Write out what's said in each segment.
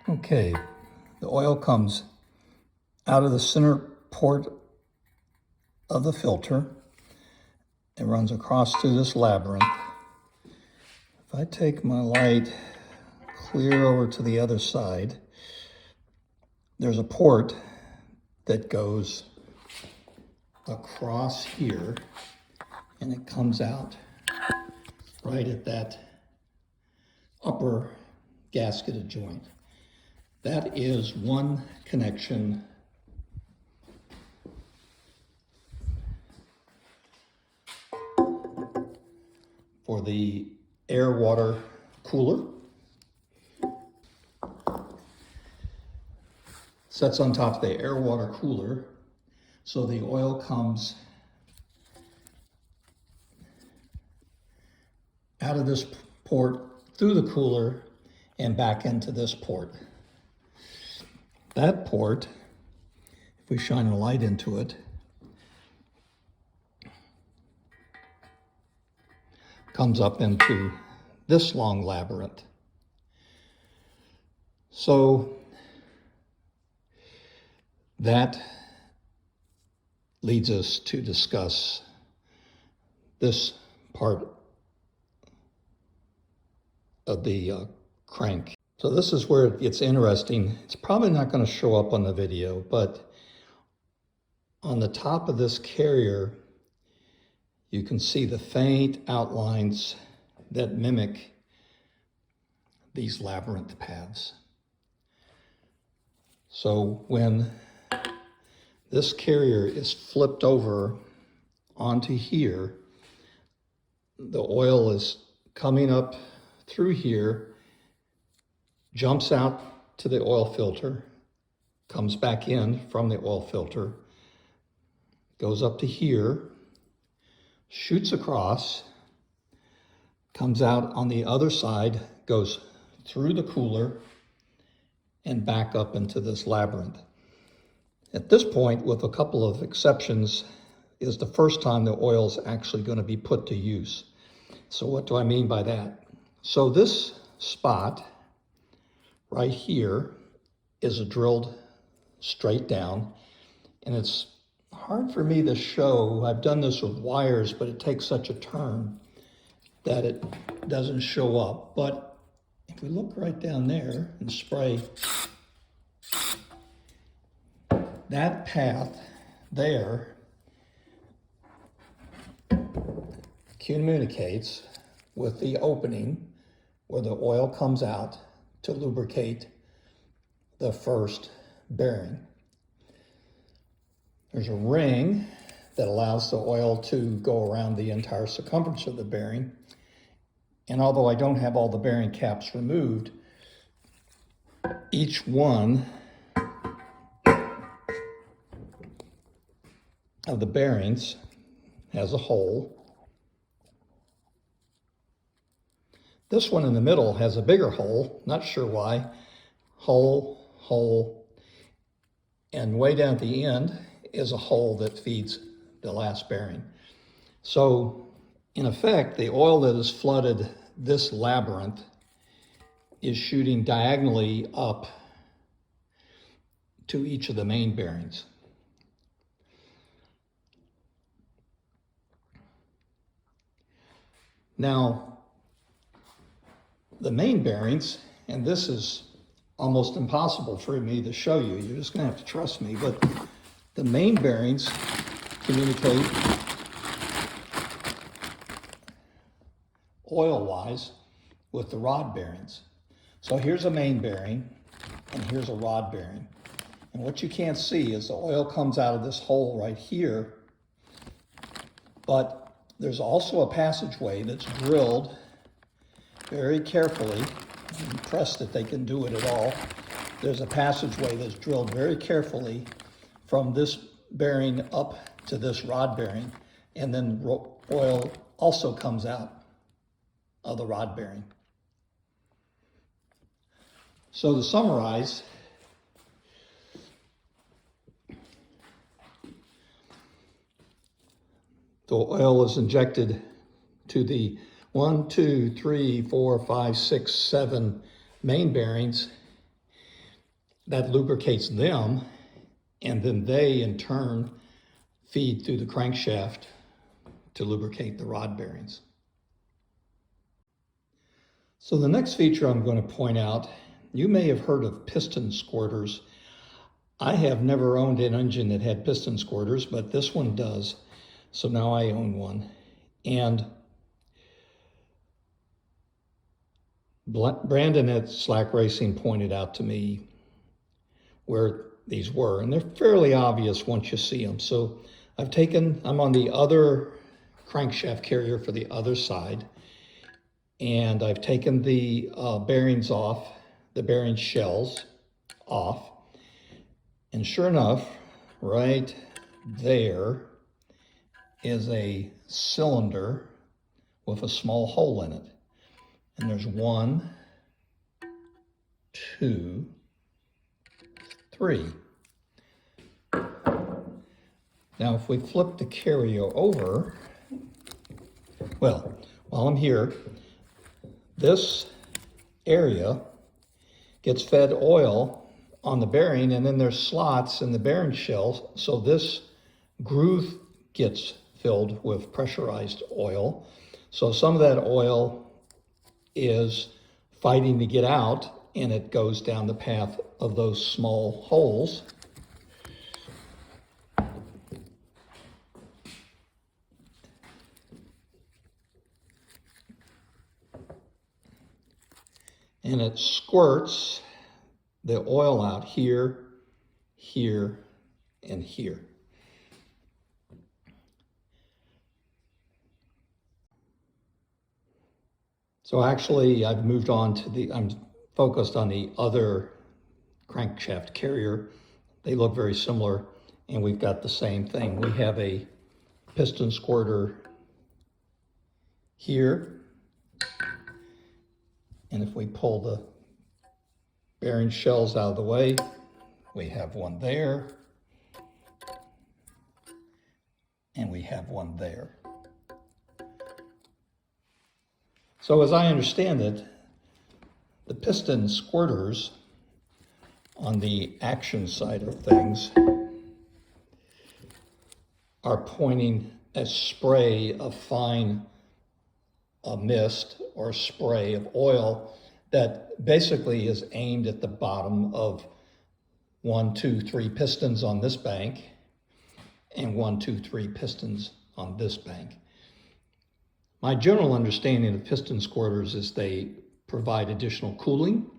Okay, the oil comes out of the center port of the filter. It runs across through this labyrinth. If I take my light clear over to the other side, there's a port that goes across here, and it comes out right at that upper gasketed joint. That is one connection for the air-water cooler. Sets on top of the air-water cooler, so the oil comes out of this port through the cooler and back into this port. That port, if we shine a light into it, comes up into this long labyrinth. So that leads us to discuss this part of the crank. So this is where it gets interesting. It's probably not going to show up on the video, but on the top of this carrier, you can see the faint outlines that mimic these labyrinth paths. So when this carrier is flipped over onto here, the oil is coming up through here, jumps out to the oil filter, comes back in from the oil filter, goes up to here, shoots across, comes out on the other side, goes through the cooler, and back up into this labyrinth. At this point, with a couple of exceptions, is the first time the oil is actually going to be put to use. So what do I mean by that? So this spot right here is drilled straight down, and it's hard for me to show. I've done this with wires, but it takes such a turn that it doesn't show up. But if we look right down there and spray, that path there communicates with the opening where the oil comes out to lubricate the first bearing. There's a ring that allows the oil to go around the entire circumference of the bearing. And although I don't have all the bearing caps removed, each one of the bearings has a hole. This one in the middle has a bigger hole, not sure why. Hole, hole, and way down at the end is a hole that feeds the last bearing. So in effect, the oil that has flooded this labyrinth is shooting diagonally up to each of the main bearings. Now, the main bearings, and this is almost impossible for me to show you, you're just going to have to trust me, but the main bearings communicate oil-wise with the rod bearings. So here's a main bearing, and here's a rod bearing. And what you can't see is the oil comes out of this hole right here, but there's also a passageway that's drilled very carefully. I'm impressed that they can do it at all. There's a passageway that's drilled very carefully from this bearing up to this rod bearing, and then oil also comes out of the rod bearing. So to summarize, the oil is injected to the 1, 2, 3, 4, 5, 6, 7 main bearings, that lubricates them, and then they in turn feed through the crankshaft to lubricate the rod bearings. So the next feature I'm going to point out, you may have heard of piston squirters. I have never owned an engine that had piston squirters, but this one does. So now I own one. And Brandon at Slack Racing pointed out to me where these were, and they're fairly obvious once you see them. So I'm on the other crankshaft carrier for the other side, and I've taken the bearings off, the bearing shells off, and sure enough, right there is a cylinder with a small hole in it. And there's 1, 2, 3. Now, if we flip the carrier over, well, while I'm here, this area gets fed oil on the bearing, and then there's slots in the bearing shells, so this groove gets filled with pressurized oil. So some of that oil is fighting to get out, and it goes down the path of those small holes. And it squirts the oil out here, here, and here. So actually, I've moved on to I'm focused on the other crankshaft carrier. They look very similar, and we've got the same thing. We have a piston squirter here, and if we pull the bearing shells out of the way, we have one there, and we have one there. So as I understand it, the piston squirters on the action side of things are pointing a spray of fine mist or spray of oil that basically is aimed at the bottom of 1, 2, 3 pistons on this bank and 1, 2, 3 pistons on this bank. My general understanding of piston squirters is they provide additional cooling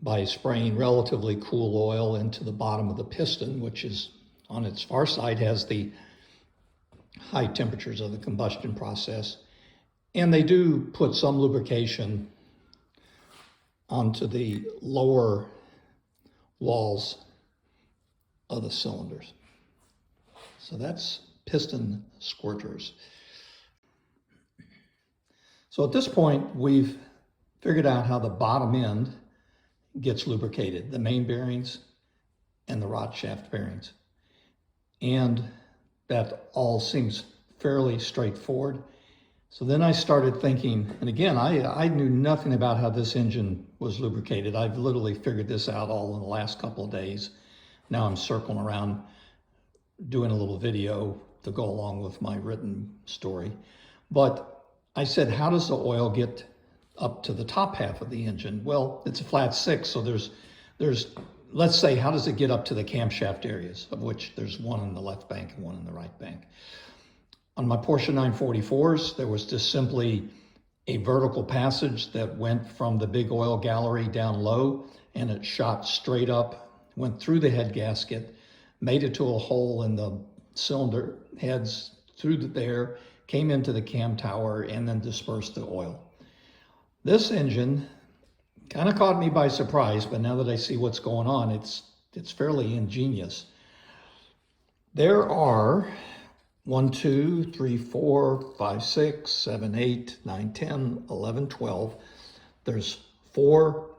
by spraying relatively cool oil into the bottom of the piston, which is on its far side has the high temperatures of the combustion process. And they do put some lubrication onto the lower walls of the cylinders. So that's piston squirters. So at this point, we've figured out how the bottom end gets lubricated, the main bearings and the rod shaft bearings. And that all seems fairly straightforward. So then I started thinking, and again, I knew nothing about how this engine was lubricated. I've literally figured this out all in the last couple of days. Now I'm circling around doing a little video to go along with my written story. But I said, how does the oil get up to the top half of the engine? Well, it's a flat 6, so there's let's say, how does it get up to the camshaft areas, of which there's one in the left bank and one in the right bank? On my Porsche 944s, there was just simply a vertical passage that went from the big oil gallery down low, and it shot straight up, went through the head gasket, made it to a hole in the cylinder heads through there, came into the cam tower, and then dispersed the oil. This engine kind of caught me by surprise, but now that I see what's going on, it's fairly ingenious. There are 1, 2, 3, 4, 5, 6, 7, 8, 9, 10, 11, 12. There's 4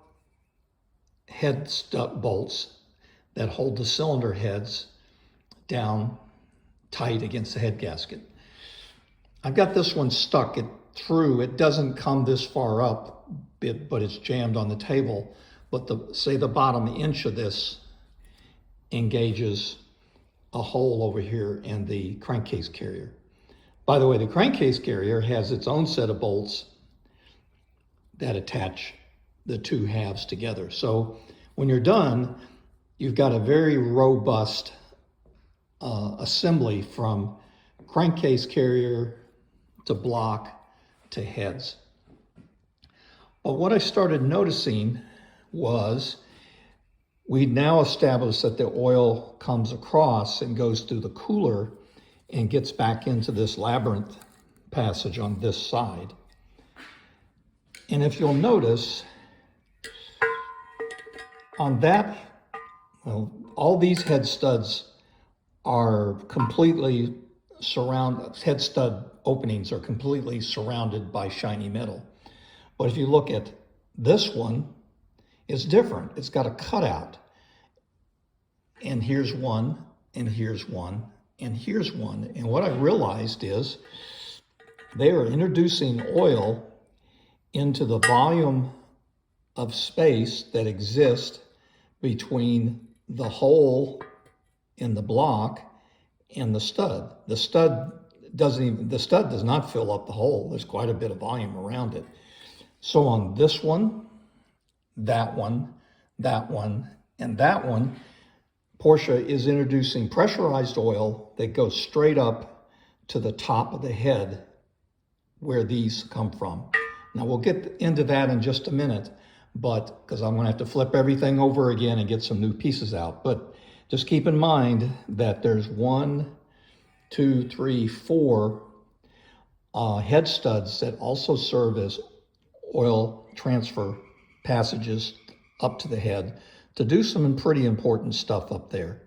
head bolts that hold the cylinder heads down tight against the head gasket. I've got this one stuck through. It doesn't come this far up, but it's jammed on the table but say the bottom inch of this engages a hole over here in the crankcase carrier. By the way, the crankcase carrier has its own set of bolts that attach the two halves together. So when you're done, you've got a very robust assembly from crankcase carrier to block to heads. But what I started noticing was we now established that the oil comes across and goes through the cooler and gets back into this labyrinth passage on this side. And if you'll notice, on that, well, all these head studs are completely head stud openings are completely surrounded by shiny metal. But if you look at this one, it's different. It's got a cutout. And here's one, and here's one, and here's one. And what I realized is they are introducing oil into the volume of space that exists between the hole in the block and the stud. The stud does not fill up the hole. There's quite a bit of volume around it. So on this one, that one, that one, and that one, Porsche is introducing pressurized oil that goes straight up to the top of the head where these come from. Now we'll get into that in just a minute, but because I'm going to have to flip everything over again and get some new pieces out. But just keep in mind that there's 1, 2, 3, 4 head studs that also serve as oil transfer passages up to the head to do some pretty important stuff up there.